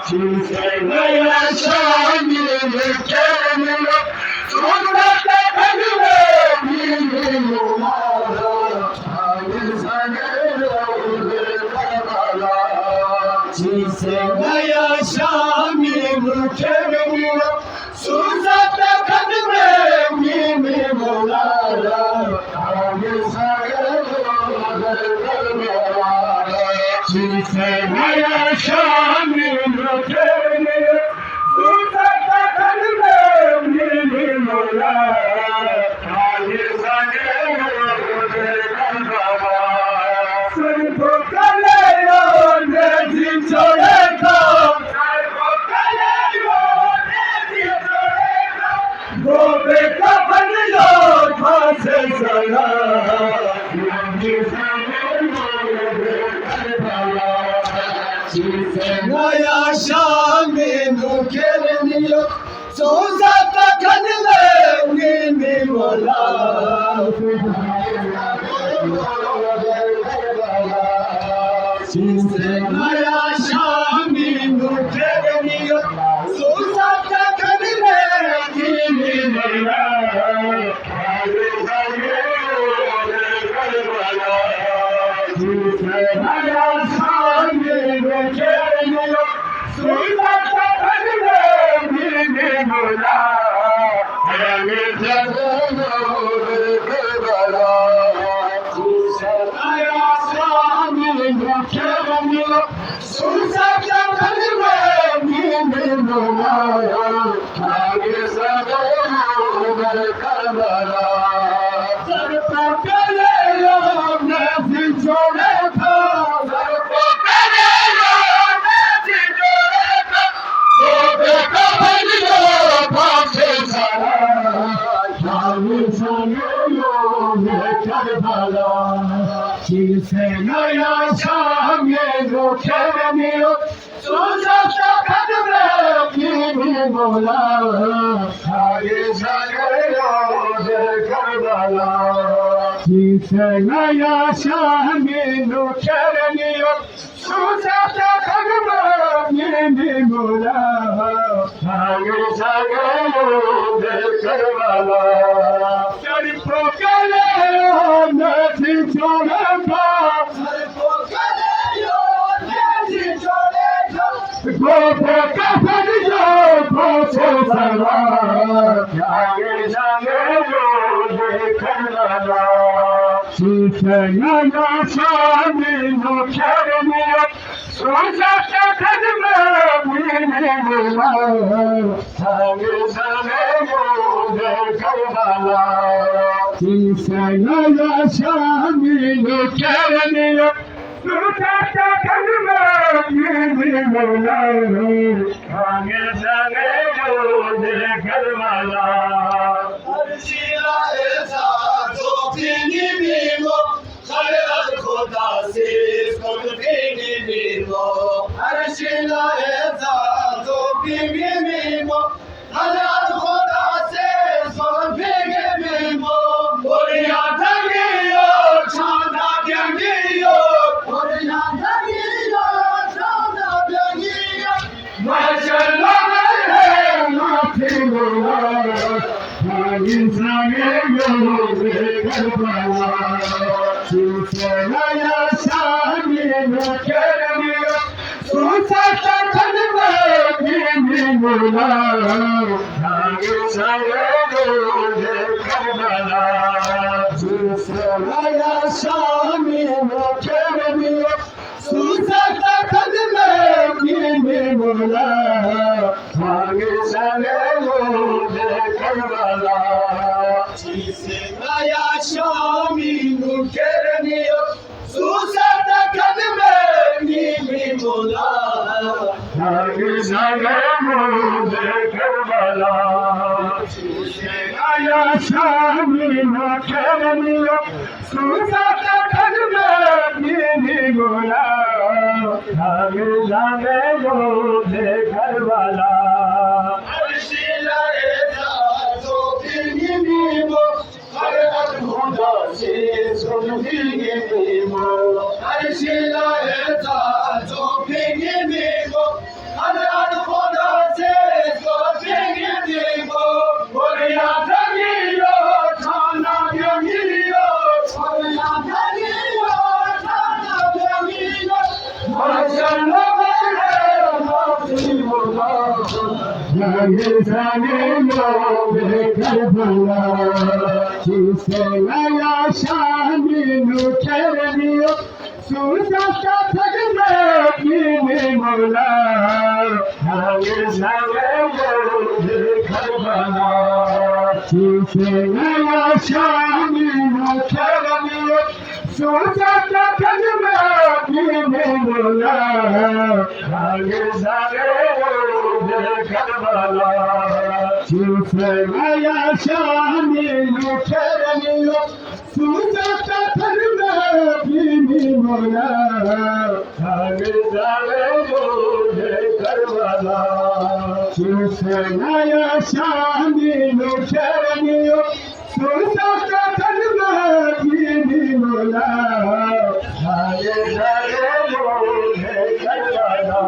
Naya Shami Kemilo, Sudata Kadile, Mimula, Naya Shami Kemilo, Sudata Kadile, Mimula, Naya Shami Kemilo, Sudata Kadile, Mimula, Naya Shami Kemilo, Sudata Kadile, Mimula, Naya Shami Kemilo, Sudata Kadile, Mimula, Naya Shami Kemilo, Sudata Kadile, Mimula, Naya Shami Kemilo, Sudata Kadile, Mimula, Naya Shami Kemilo, Sudata Kadile, Mimula, Naya Shami Kemilo, Sudata Kadile, Mimula, Naya Shami Kemilo, Sudata Kadile, Mimula, Arshila esa topini mimo, Khaled Khoda se topini mimo. Arshila esa topini mimo, Khaled Khoda se topini mimo. Oriya dagiyo, chanda byangiyo, Oriya dagiyo, chanda byangiyo. Mashallah hai mathilwa. Naya Shami Kemilo, Sudata Kadile, Mimula, Naya Shami Kemilo, Sudata Kadile, Mimula, Naya Shami Kemilo, Sudata Kadile, Mimula, Naya Shami Kemilo, Sudata Kadile, Mimula, Arshila esa topini mimo, Khaled Khoda se topini mimo. Arshila esa topini mimo, Khaled जाने जाने लोगे Karbala जिसे नया शानी नुचरियो Sousa का थगने की मौला जाने जाने लोगे करबला जिसे नया शानी नुचरियो सुसा का थगने की मौला जाने जाने करबला जिसे नया शानी लुठरनियो सुजा का थरना भी मोला आगे जावे बोले करबला जिसे नया शानी लुठरनियो सुजा का थरना भी मोला आगे जावे बोले करबला